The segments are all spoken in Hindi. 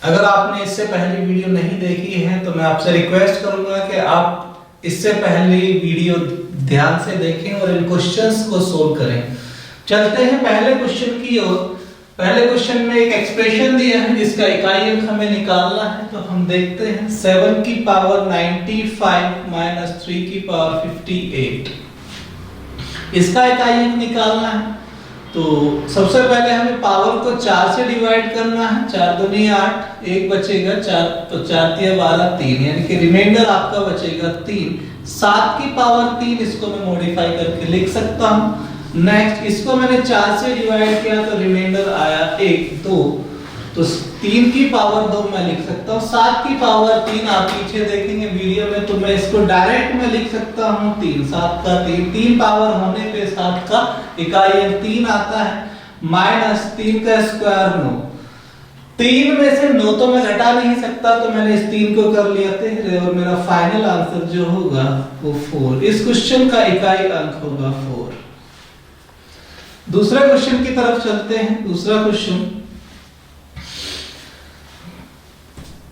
अगर आपने इससे पहले वीडियो नहीं देखी है तो मैं आपसे रिक्वेस्ट करूंगा कि आप इससे पहले वीडियो ध्यान से देखें और इन क्वेश्चंस को सोल्व करें। चलते हैं पहले क्वेश्चन की ओर। पहले क्वेश्चन में एक एक्सप्रेशन दिया है जिसका इकाई अंक हमें निकालना है, तो हम देखते हैं 7 की पावर 95 माइनस 3 की पावर 58, इसका इकाई अंक निकालना है। तो सबसे पहले हमें पावर को 4 से डिवाइड करना है। 4 दूनी 8, 1 बचेगा 4, तो 4 तिया 12, 3, यानी कि रिमाइंडर आपका बचेगा 3। 7 की पावर 3, इसको मैं मॉडिफाई करके लिख सकता हूँ। नेक्स्ट इसको मैंने 4 से डिवाइड किया तो रिमाइंडर आया 1, 2, तो 3 की पावर 2 मैं लिख सकता हूँ। 7 की पावर 3 आप पीछे देखेंगे वीडियो में, तो मैं इसको डायरेक्ट में लिख सकता हूँ 3। 7 का 3 पावर होने पे 7 का इकाई अंक 3 आता है। माइनस 3 का स्क्वायर 9, 3 में से 9 तो मैं घटा नहीं सकता, तो मैंने इस 3 को कर लिया 13 और मेरा फाइनल आंसर जो होगा वो 4। इस क्वेश्चन का इकाई अंक होगा 4। दूसरे क्वेश्चन की तरफ चलते हैं। दूसरा क्वेश्चन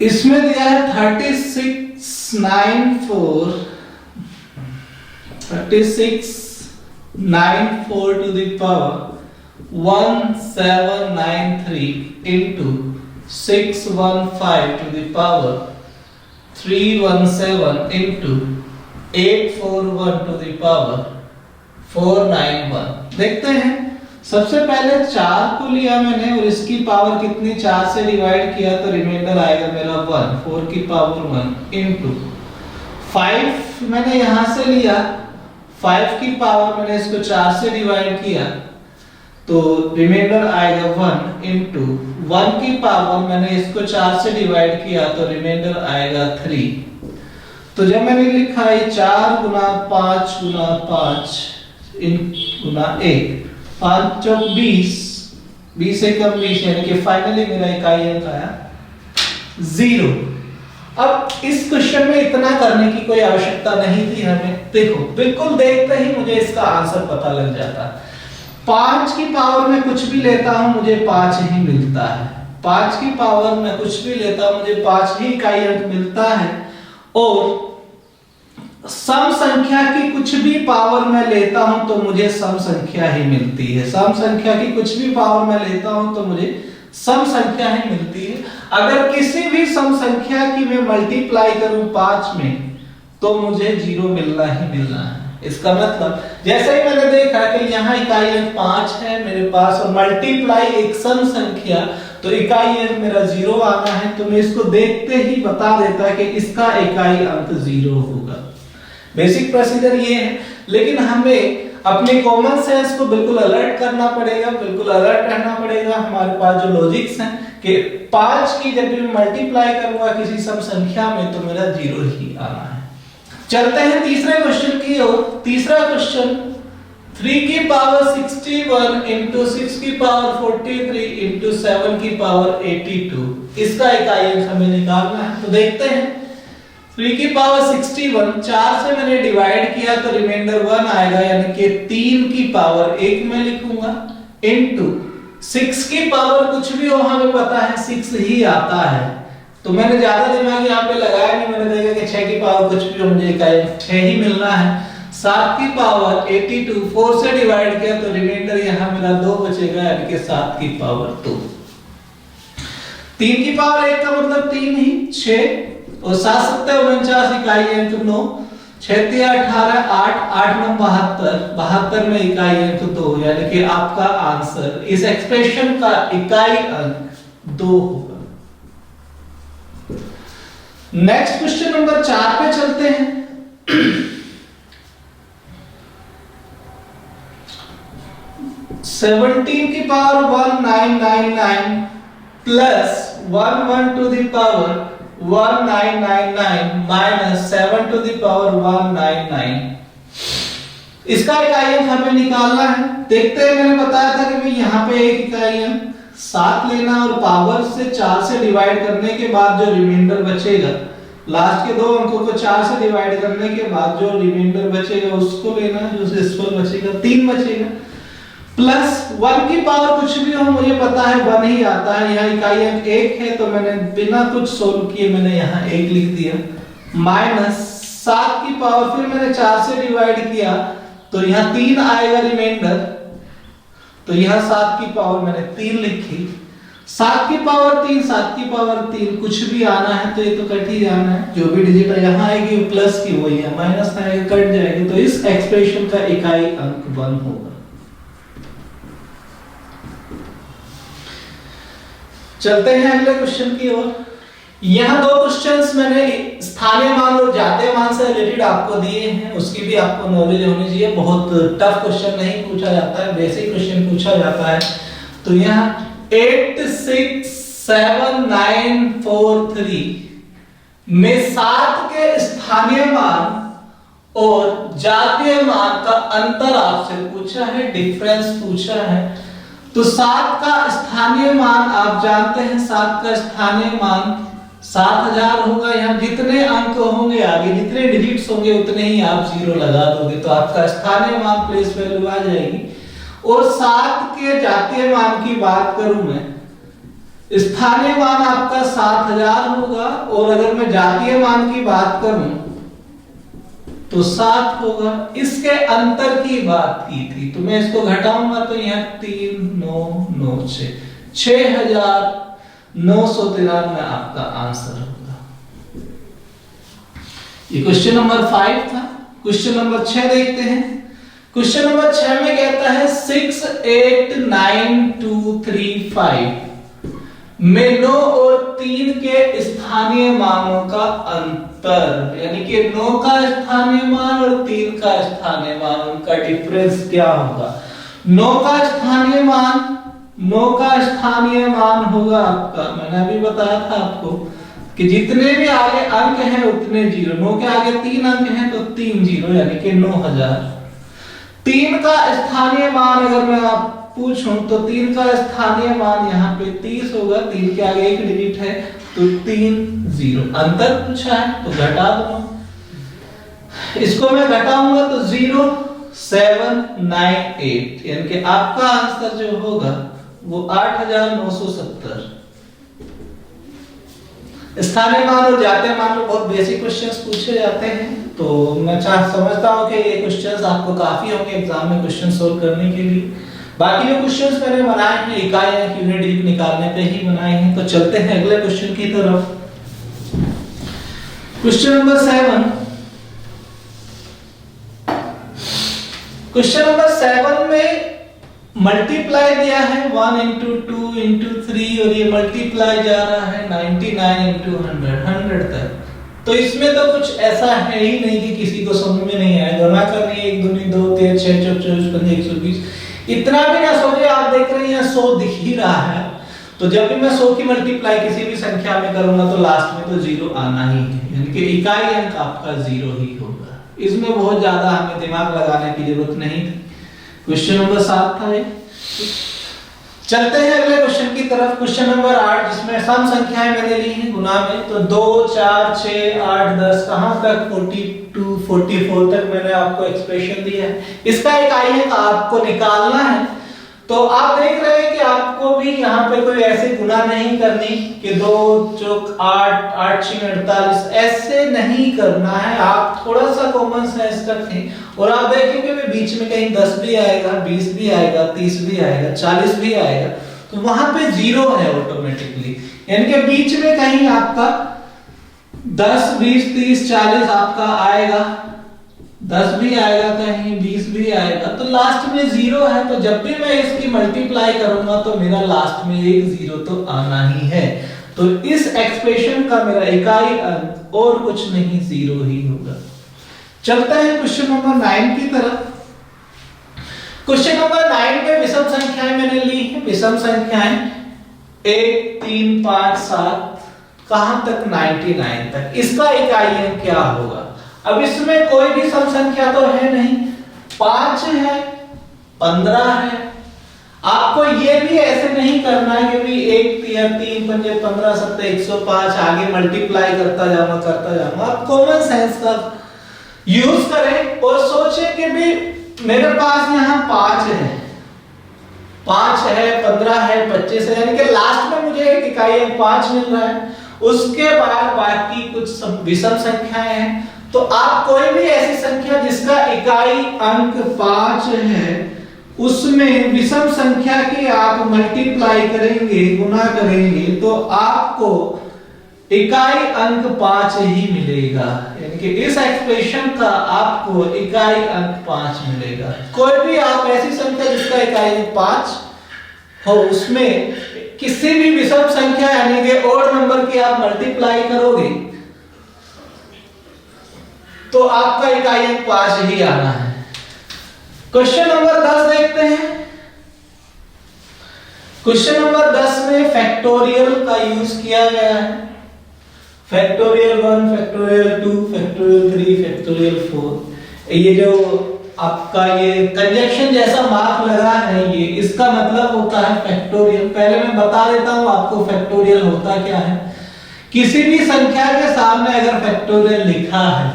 इसमें दिया है 3694 to the power 1793 into 615 to the power 317 into 841 to the power 491। देखते हैं। सबसे पहले 4 को लिया मैंने और इसकी पावर कितनी 4 से डिवाइड किया तो रिमाइंडर आएगा मेरा 1। 4 की पावर 1 इनटू 5 मैंने यहां से लिया, 5 की पावर मैंने इसको 4 से डिवाइड किया तो रिमाइंडर आएगा 1 इनटू 1 की पावर मैंने इसको 4 से डिवाइड किया तो रिमाइंडर आएगा 3। तो जब मैंने लिखा है 4 गुना 5 गुना 5 गुना 1, 5 चौक 20, 20 से कम 20, यानी कि फाइनली मेरा इकाई अंक आया 0। अब इस क्वेश्चन में इतना करने की कोई आवश्यकता नहीं थी हमें। देखो बिल्कुल देखते ही मुझे इसका आंसर पता लग जाता। 5 की पावर में कुछ भी लेता हूं मुझे 5 ही मिलता है। 5 की पावर में कुछ भी लेता हूं मुझे 5 ही इकाई अंक मिलता है। और सम संख्या की कुछ भी पावर मैं लेता हूं तो मुझे सम संख्या ही मिलती है। सम संख्या की कुछ भी पावर मैं लेता हूं तो मुझे सम संख्या ही मिलती है। अगर किसी भी सम संख्या की मैं मल्टीप्लाई करूं 5 में तो मुझे 0 मिलना ही मिलना है। इसका मतलब जैसे ही मैंने देखा कि यहाँ इकाई अंक 5 है मेरे पास और मल्टीप्लाई एक सम संख्या, तो इकाई अंक मेरा 0 आना है। तो मैं इसको देखते ही बता देता कि इसका इकाई अंक 0 होगा। बेसिक प्रोसीजर ये है, लेकिन हमें अपने कॉमन सेंस को बिल्कुल अलर्ट करना पड़ेगा, बिल्कुल अलर्ट रहना पड़ेगा। हमारे पास जो लॉजिक्स हैं कि 5 की जब भी मल्टीप्लाई करूंगा किसी सम संख्या में तो मेरा 0 ही आना है। चलते हैं तीसरे क्वेश्चन की ओर। तीसरा क्वेश्चन 3 की पावर 61 into 6 की पावर 43 into 7 की पावर 82, इसका इकाई अंक हमें निकालना है। तो देखते हैं। 3 की पावर 61, 4 से मैंने डिवाइड किया तो रिमाइंडर 1 आएगा, यानी कि 3 की पावर 1 में लिखूंगा इनटू 6 की पावर कुछ भी हो हमें पता है 6 ही आता है। तो मैंने ज्यादा दिमाग यहाँ पे लगाया नहीं, मैंने देखा कि 6 की पावर कुछ भी हो मुझे इकाई 6 ही मिलना है। 7 की पावर 82, 4 से डिवाइड किया तो रिमाइंडर यहाँ मेरा 2 बचेगा, यानी कि 7 की पावर 2। 3 की पावर 1 का मतलब 3 ही 6 और 7 7 49 इकाई अंक 9, 6 3 18 8 8 9 72, 72 में इकाई अंक 2, यानी कि आपका आंसर इस एक्सप्रेशन का इकाई अंक 2 होगा। नेक्स्ट क्वेश्चन नंबर 4 पे चलते हैं। 17 की power 1999 plus 11 to the power 1999 minus 7 to the power 199, इसका इकाई अंक हमें निकालना है। देखते हैं, मैंने बताया था कि भाई यहाँ पे एक इकाई अंक 7 लेना और पावर से 4 से डिवाइड करने के बाद जो रिमाइंडर बचेगा, लास्ट के दो अंकों को 4 से डिवाइड करने के बाद जो रिमाइंडर बचेगा उसको लेना, जो डेसिमल बचेगा 3 बचेगा। प्लस 1 की पावर कुछ भी हो मुझे पता है 1 ही आता है। यहाँ इकाई अंक 1 है तो मैंने बिना कुछ सोल्व किए मैंने यहाँ 1 लिख दिया, माइनस 7 की पावर फिर मैंने 4 से डिवाइड किया तो यहाँ 3 आएगा रिमाइंडर, तो यहाँ 7 की पावर मैंने 3 लिखी। 7 की पावर 3, 7 की पावर 3 कुछ भी आना है तो ये तो कट ही जाना है, जो भी डिजिट यहाँ आएगी प्लस की वही है, माइनस आएगा कट जाएगी, तो इस एक्सप्रेशन का इकाई अंक 1 होगा। चलते हैं अगले क्वेश्चन की ओर। यहाँ 2 क्वेश्चंस मैंने स्थानीय मान और जातीय मान से रिलेटेड आपको दिए हैं, उसकी भी आपको नॉलेज होनी चाहिए। बहुत टफ क्वेश्चन नहीं पूछा जाता है, बेसिक क्वेश्चन पूछा जाता है। तो यहाँ 8, 6, 7, 9, 4, 3 में 7 के स्थानीय मान और जातीय मान का अंतर आपसे पूछा है, डिफरेंस पूछा है। तो 7 का स्थानीय मान आप जानते हैं, 7 का स्थानीय मान 7000 होगा। यहाँ जितने अंक होंगे आगे, जितने डिजिट्स होंगे उतने ही आप 0 लगा दोगे तो आपका स्थानीय मान प्लेस वैल्यू आ जाएगी। और 7 के जातीय मान की बात करूं मैं, स्थानीय मान आपका 7000 होगा और अगर मैं जातीय मान की बात करूं तो 7 होगा। इसके अंतर की बात की थी तो मैं इसको घटाऊंगा तो यहाँ 3, 9, 9, 6, 6993 आपका आंसर होगा। ये क्वेश्चन नंबर 5 था। क्वेश्चन नंबर 6 देखते हैं। क्वेश्चन नंबर 6 में कहता है 6, 8, 9, 2, 3, 5 में 9 और 3 के स्थानीय मानों का अंतर, यानी कि 9 का स्थानीय मान और 3 का स्थानीय मान, उनका डिफरेंस क्या होगा। 9 का स्थानीय मान होगा आपका, मैंने अभी बताया था आपको कि जितने भी आगे अंक हैं उतने 0, 9 के आगे 3 अंक हैं तो 3 0 यानी कि 9000। 3 का स्थानीय मान अगर मैं आप पूछूं तो 3 का स्थानीय मान यहाँ पे 30 होगा, 3 के आगे एक डिजिट है तो 3 0, अंतर पूछा है तो घटा दूंगा, इसको मैं घटाऊंगा तो 0 7 9 8 यानी कि आपका आंसर जो होगा वो 8970। स्थानीय मान और जातीय मान में बहुत बेसिक क्वेश्चंस पूछे जाते हैं, तो मैं समझता हूं कि ये क्वेश्चंस आपको काफी होंगे एग्जाम में क्वेश्चन सोल्व करने के लिए। बाकी जो क्वेश्चंस मैंने बनाए हैं इकाई अंक यूनिट डिजिट निकालने पे ही बनाए हैं। तो चलते हैं अगले क्वेश्चन की तरफ। Question number 7। क्वेश्चन नंबर 7 में मल्टीप्लाई दिया है 1 into 2 into 3 और ये मल्टीप्लाई जा रहा है 99 into 100 तक। तो इसमें तो कुछ ऐसा है ही नहीं कि किसी को समझ में नहीं आएगा। गणना करनी है 1 2 2 3 6 4 24 15 120, इतना भी ना सोचे। आप देख रहे हैं यहाँ 100 दिख ही रहा है, तो जब भी मैं 100 की मल्टीप्लाई किसी भी संख्या में करूंगा तो लास्ट में तो 0 आना ही है, यानी कि इकाई अंक आपका 0 ही होगा। इसमें बहुत ज्यादा हमें दिमाग लगाने की जरूरत नहीं थी। क्वेश्चन नंबर 7 था ये। चलते हैं अगले क्वेश्चन की तरफ। क्वेश्चन नंबर 8 जिसमें सम संख्याएं मैंने ली हैं गुना में, तो 2 4 6 8 10 कहां तक 42 44 तक मैंने आपको एक्सप्रेशन दिया है। इसका इकाई अंक आपको निकालना है। तो आप देख रहे हैं कि आपको भी यहाँ पे कोई ऐसे गुना नहीं करनी कि 2 चौक 8 8 6 48 ऐसे नहीं करना है। आप थोड़ा सा कॉमन सेंस रखें और आप देखेंगे कि बीच में कहीं 10 भी आएगा, 20 भी आएगा, 30 भी आएगा, 40 भी आएगा, तो वहां पे 0 है ऑटोमेटिकली, यानी कि बीच में कहीं आपका 10 20 30 40 आपका आएगा, 10 भी आएगा, कहीं 20 भी आएगा, तो लास्ट में 0 है। तो जब भी मैं इसकी मल्टीप्लाई करूंगा तो मेरा लास्ट में एक 0 तो आना ही है। तो इस एक्सप्रेशन का मेरा इकाई अंक और कुछ नहीं 0 ही होगा। चलते हैं क्वेश्चन नंबर 9 की तरफ। क्वेश्चन नंबर 9 में विषम संख्याएं मैंने ली है। विषम संख्याएं 1 3 5 7 कहां तक 99 तक। इसका इकाई अंक क्या होगा। अब इसमें कोई भी सम संख्या तो है नहीं, 5 है 15 है। आपको ये भी ऐसे नहीं करना है कि भी 1 3 5 15 7 105 आगे मल्टीप्लाई करता जाऊंगा। आप कॉमन सेंस का यूज करें और सोचें कि भी मेरे पास यहाँ 5 है 5 है, 15 है, 25 है, यानी कि लास्ट में मुझे एक इकाई अंक 5 मिल रहा है। उसके बाद बाकी कुछ विषम संख्याएं हैं। तो आप कोई भी ऐसी संख्या जिसका इकाई अंक 5 है, उसमें विषम संख्या की आप मल्टीप्लाई करेंगे, गुना करेंगे, तो आपको इकाई अंक 5 ही मिलेगा। यानी कि इस एक्सप्रेशन का आपको इकाई अंक 5 मिलेगा। कोई भी आप ऐसी संख्या जिसका इकाई अंक 5 हो, उसमें किसी भी विषम संख्या यानी कि ओड नंबर की आप मल्टीप्लाई करोगे तो आपका इकाई अंक 5 ही आना है। क्वेश्चन नंबर 10 देखते हैं। क्वेश्चन नंबर 10 में फैक्टोरियल का यूज किया गया है। Factorial 1, factorial 2, factorial 3, factorial 4। ये जो आपका ये कंजक्शन जैसा मार्क लगा है, ये इसका मतलब होता है फैक्टोरियल। पहले मैं बता देता हूं आपको फैक्टोरियल होता क्या है। किसी भी संख्या के सामने अगर फैक्टोरियल लिखा है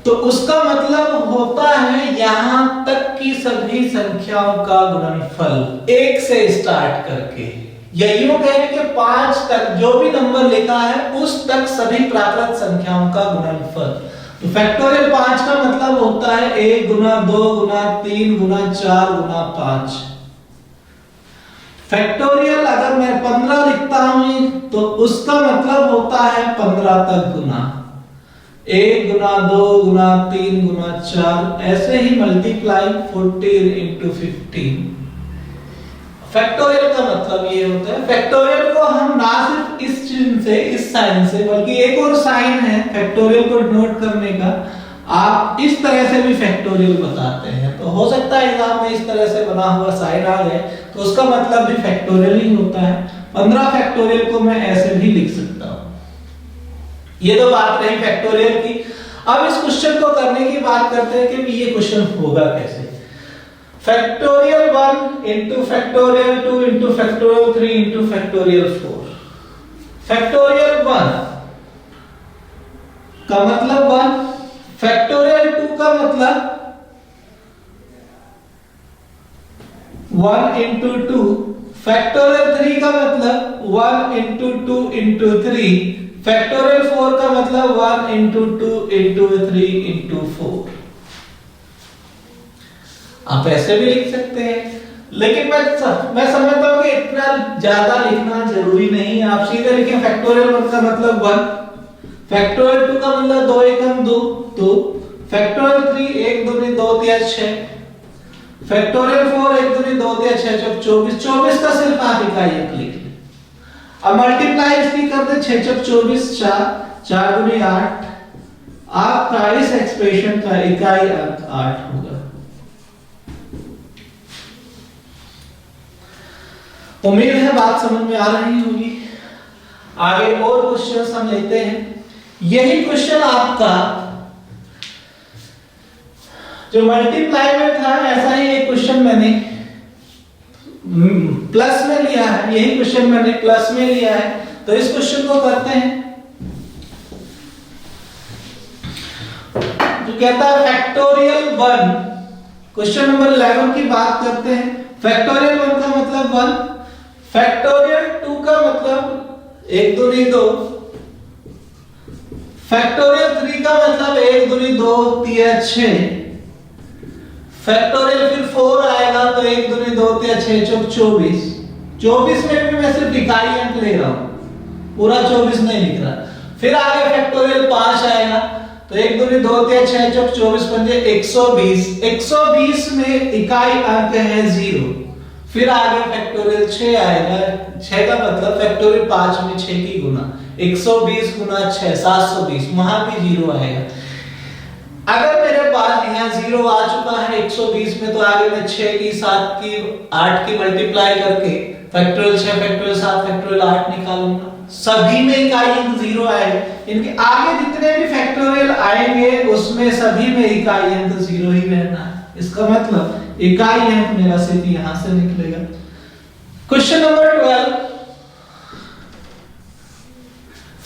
तो उसका मतलब होता है यहां तक की सभी संख्याओं का गुणनफल 1 से स्टार्ट करके, या यूं कहें कि 5 तक जो भी नंबर लिखा है उस तक सभी प्राकृत संख्याओं का गुणनफल। तो फैक्टोरियल 5 का मतलब होता है 1 गुना 2 गुना 3 गुना 4 गुना 5। फैक्टोरियल अगर मैं 15 लिखता हूं तो उसका मतलब होता है 15 तक गुना, 1 गुना 2 गुना 3 गुना 4, ऐसे ही मल्टीप्लाई 14 into 15। फैक्टोरियल का मतलब ये होता है। फैक्टोरियल को हम ना सिर्फ इस चिन्ह से, इस साइन से, बल्कि एक और साइन है फैक्टोरियल को नोट करने का, आप इस तरह से भी फैक्टोरियल बताते हैं। तो हो सकता है एग्जाम में इस तरह से बना हुआ साइन आ जाए तो उसका मतलब भी फैक्टोरियल ही होता है। 15 फैक्टोरियल को मैं ऐसे भी लिख सकता हूं। ये तो बात रही फैक्टोरियल की। अब इस क्वेश्चन को करने की बात करते हैं कि ये क्वेश्चन होगा कैसे। Factorial 1 into factorial 2 into factorial 3 into factorial 4। Factorial 1 का मतलब 1, फैक्टोरियल 2 का मतलब 1 into 2, फैक्टोरियल 3 का मतलब 1 into 2 into 3, फैक्टोरियल 4 का मतलब 1 into 2 into 3 into 4। आप ऐसे भी लिख सकते हैं, लेकिन मैं समझता हूं कि इतना ज्यादा लिखना जरूरी नहीं है। आप सीधे लिखें फैक्टोरियल 1 का मतलब 1, फैक्टोरियल 2 का मतलब 2 एकम 2 2, फैक्टोरियल 3 1 दूनी 2 3 6, फैक्टोरियल 4 1 दूनी 2 3 6 24, 24 का सिर्फ आप इकाई अंक लिख लें। अब मल्टीप्लाई इसकी कर दे 6 चौक 24, 4 4 दूनी 8, आपका इस एक्सप्रेशन का इकाई अंक 8 होगा। उम्मीद है बात समझ में आ रही होगी। आगे और क्वेश्चंस हम लेते हैं। यही क्वेश्चन आपका जो मल्टीप्लाई में था, ऐसा ही एक क्वेश्चन मैंने प्लस में लिया है। यही क्वेश्चन मैंने प्लस में लिया है, तो इस क्वेश्चन को करते हैं। जो कहता है फैक्टोरियल 1, क्वेश्चन नंबर 11 की बात करते हैं। फैक्टोरियल 1 का मतलब 1, फैक्टोरियल 2 का मतलब 1 दूनी 2, फैक्टोरियल 3 का मतलब 1 दूनी 2 3 6, फैक्टोरियल फिर 4 आएगा तो 1 दूनी 2 3 6 चौक 24। 24 में भी मैं सिर्फ इकाई अंक ले रहा हूं, पूरा 24 नहीं लिख रहा। फिर आगे फैक्टोरियल 5 आएगा तो 1 दूनी 2 3 6 चौक 24 पंजे 120। 120 में इकाई अंक है 0। फिर आगे फैक्टोरियल 6 आएगा, 6 का मतलब फैक्टोरियल 5 में 6 की गुना, 120 गुना 6 720, वहां भी 0 आएगा। अगर मेरे पास यहाँ 0 आ चुका है 120 में, तो आगे मैं 6 की 7 की 8 की मल्टीप्लाई करके फैक्टोरियल 6 फैक्टोरियल 7 फैक्टोरियल 8 निकालूंगा। सभी में इकाई अंक 0 आएगा। इनके आगे जितने भी फैक्टोरियल आएंगे उसमें सभी में इकाई अंक 0 ही रहना है। इसका मतलब इकाई अंक मेरा सिर्फ यहां से निकलेगा। क्वेश्चन नंबर 12,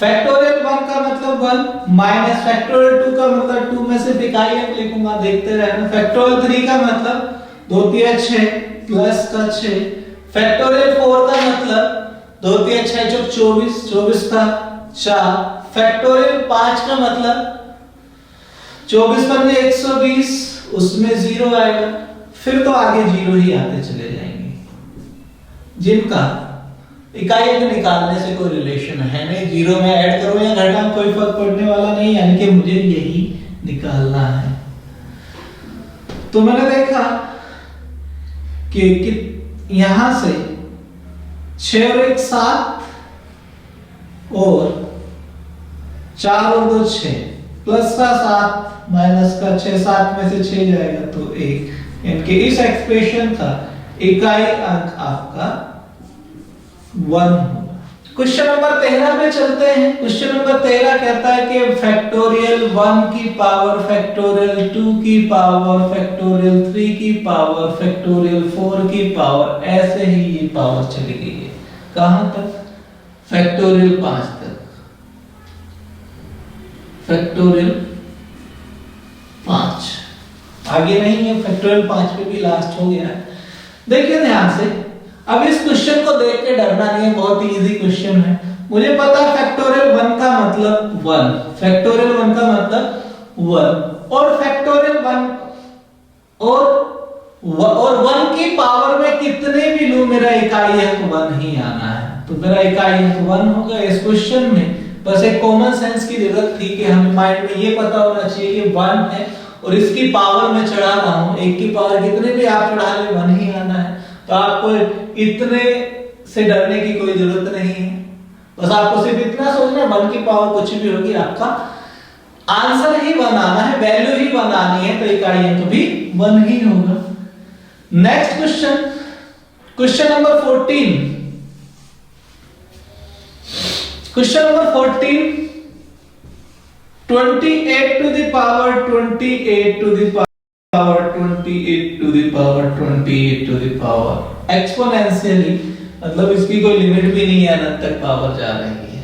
फैक्टोरियल 1 का मतलब 1 माइनस फैक्टोरियल 2 का मतलब 2 में सिर्फ इकाई अंक लिखूंगा, देखते रहना। फैक्टोरियल 3 का मतलब 2 3 6, प्लस का 6 फैक्टोरियल 4 का मतलब 2 3 6 24 24 का 4 फैक्टोरियल 5 का मतलब 24 पर 120 उसमें 0 आएगा, फिर तो आगे 0 ही आते चले जाएंगे जिनका इकाई अंक निकालने से कोई रिलेशन है नहीं। 0 में ऐड करो या घटाओ कोई फर्क पड़ने वाला नहीं, यानी कि मुझे यही निकालना है। तो मैंने देखा कि यहां से 6 और 1 7 और 4 और 2 6 प्लस का 7 माइनस का 6 7 में से 6 जाएगा तो 1। इनके इस एक्सप्रेशन का इकाई अंक आपका 1 होगा। क्वेश्चन नंबर 13 पे चलते हैं। क्वेश्चन नंबर 13 कहता है कि फैक्टोरियल 1 की पावर फैक्टोरियल 2 की पावर फैक्टोरियल 3 की पावर फैक्टोरियल 4 की पावर, ऐसे ही ये पावर चली गई है कहां तक? फैक्टोरियल 5 तक। फैक्टोरियल 5 आगे नहीं है, फैक्टोरियल 5 पे भी लास्ट हो गया है। देखिए ध्यान से, अब इस क्वेश्चन को देख के डरना नहीं है, बहुत इजी क्वेश्चन है। मुझे पता है फैक्टोरियल 1 का मतलब 1, फैक्टोरियल 1 का मतलब 1 और फैक्टोरियल 1 और 1 की पावर में कितने भी लूं मेरा इकाई अंक 1 ही आना है, तो मेरा इकाई अंक 1 होगा इस क्वेश्चन में। बस एक कॉमन सेंस की जरूरत थी कि हमें माइंड में ये पता होना चाहिए कि 1 है और इसकी पावर में चढ़ा रहा हूं, 1 की पावर कितने भी आप चढ़ा ले 1 ही आना है। तो आपको इतने से डरने की कोई जरूरत नहीं है, बस आपको सिर्फ इतना सोचना है 1 की पावर कुछ भी होगी, आपका आंसर ही 1 आना है, वैल्यू ही 1 आनी है, तो इकाई अंक भी 1 ही होगा। Next question, question number 14। Question number 14, 28 to the power 28 to the power 28 to the power 28 to the power exponentially, मतलब इसकी कोई लिमिट भी नहीं है, अनंत तक पावर जा रही है।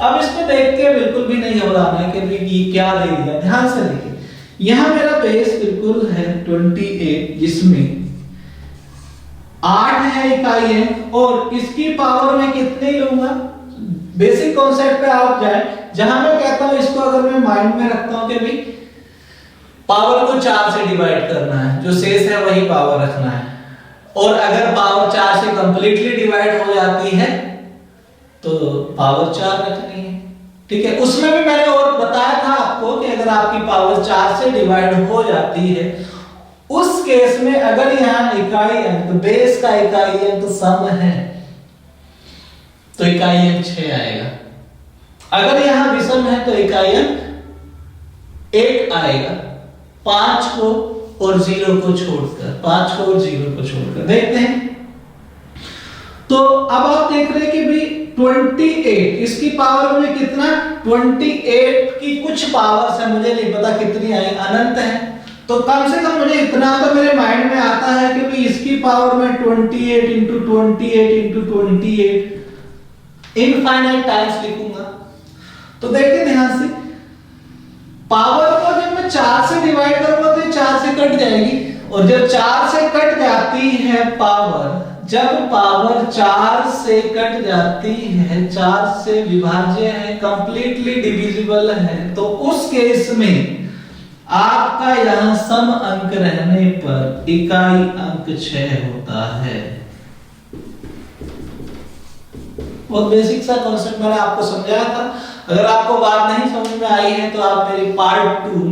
अब इसको देख के बिल्कुल भी नहीं घबराना है कि ये क्या दे दिया। ध्यान से देखिए, यहां मेरा बेस बिल्कुल है 28 जिसमें 8 है इकाई अंक और इसकी पावर में कितने लूंगा। बेसिक कॉन्सेप्ट पे आप जाए, जहां मैं कहता हूं इसको अगर मैं माइंड में रखता हूं कि भाई पावर को 4 से डिवाइड करना है, जो शेष है वही पावर रखना है, और अगर पावर 4 से कंप्लीटली डिवाइड हो जाती है तो पावर 4 रखनी है। ठीक है, उसमें भी मैंने और बताया था आपको कि अगर आपकी पावर 4 से डिवाइड हो जाती है उस केस में अगर यहां इकाई अंक बेस का इकाई अंक सम है तो इकाई अंक 6 आएगा। अगर यहां विषम है तो इकाई अंक 1 आएगा, 5 को और 0 को छोड़कर, 5 को और 0 को छोड़कर। देखते हैं, तो अब आप देख रहे हैं कि भाई 28 इसकी पावर में कितना, 28 की कुछ पावर्स है, मुझे नहीं पता कितनी आई, अनंत है, तो कम से कम मुझे इतना तो मेरे माइंड में आता है कि भाई इसकी पावर में 28 इंटू 28 इंटू 28 इनफाइनाइट टाइम्स लिखूंगा। तो देखिए ध्यान से, पावर को जब मैं 4 से डिवाइड करूंगा तो ये 4 से कट जाएगी, और जब 4 से कट जाती है पावर, जब पावर 4 से कट जाती है, 4 से विभाज्य है, कंप्लीटली डिविजिबल है, तो उस केस में आपका यहां सम अंक रहने पर इकाई अंक 6 होता है। बहुत बेसिक सा कॉन्सेप्ट मैंने आपको समझाया था। अगर आपको बात नहीं समझ में आई है तो आप मेरी पार्ट 2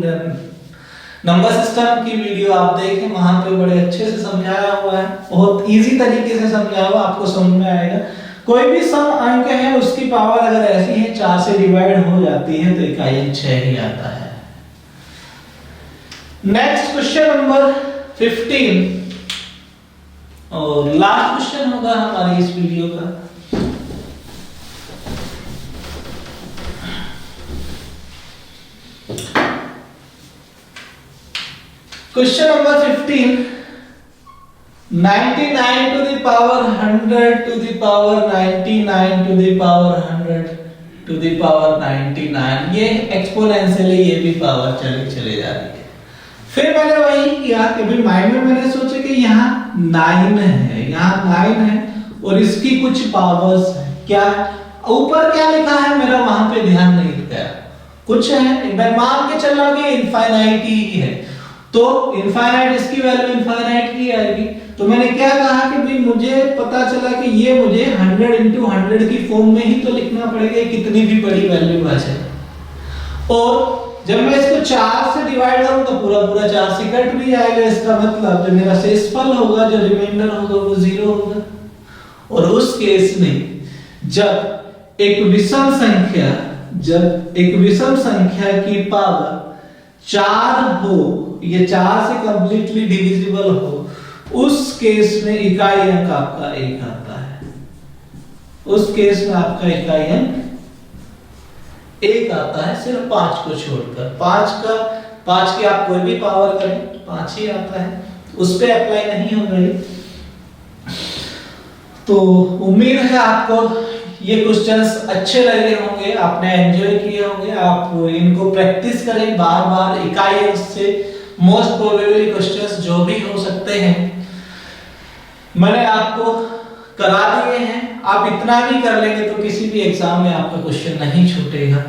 नंबर सिस्टम की वीडियो आप देखें, वहां पे बड़े अच्छे से समझाया हुआ है, बहुत इजी तरीके से समझाया हुआ, आपको समझ में आएगा। कोई भी सम अंक है उसकी पावर अगर ऐसी है 4 से डिवाइड हो जाती है तो इकाई अंक 6 ही आता है। नेक्स्ट क्वेश्चन नंबर 15 और लास्ट क्वेश्चन होगा हमारी इस वीडियो का। Question number 15, 99 to the power 100 to the power 99 to the power 100 to the power 99, ये एक्सपोनेंशियली ये भी पावर चले जा रही है। फिर मैंने वही किया कि भाई माइंड में मैंने सोचा कि यहाँ 9 है, यहाँ 9 है और इसकी कुछ पावर्स है, क्या ऊपर क्या लिखा है मेरा वहां पे ध्यान नहीं गया, कुछ है, मैं मान के चल रहा हूं कि इनफाइनाइट ही है, तो इनफाइनाइट इसकी वैल्यू इनफाइनाइट की आएगी। तो मैंने क्या कहा कि भाई मुझे पता चला कि ये मुझे 100 into 100 की फॉर्म में ही तो लिखना पड़ेगा, कितनी भी बड़ी वैल्यू आ जाए। और जब मैं इसको 4 से डिवाइड करूं तो पूरा पूरा 4 से कट भी जाएगा, इसका मतलब जो मेरा शेषफल होगा, जो रिमाइंडर होगा वो 0 होगा। और उस केस में जब एक विषम संख्या की पावर 4 हो, ये 4 से कंप्लीटली डिविजिबल हो, उस केस में इकाई अंक आपका 1 आता है। उस केस में आपका इकाई अंक 1 आता है, सिर्फ 5 को छोड़कर। 5 की आप कोई भी पावर करें 5 ही आता है, उस पे अप्लाई नहीं होगा ये। तो उम्मीद है आपको ये क्वेश्चंस अच्छे लगे होंगे, आपने एंजॉय किए होंगे। आप इनको प्रैक्टिस करें बार बार, इकाई अंक से मोस्ट प्रोबेबली क्वेश्चंस जो भी हो सकते हैं मैंने आपको करा दिए हैं। आप इतना भी कर लेंगे तो किसी भी एग्जाम में आपका क्वेश्चन नहीं छूटेगा।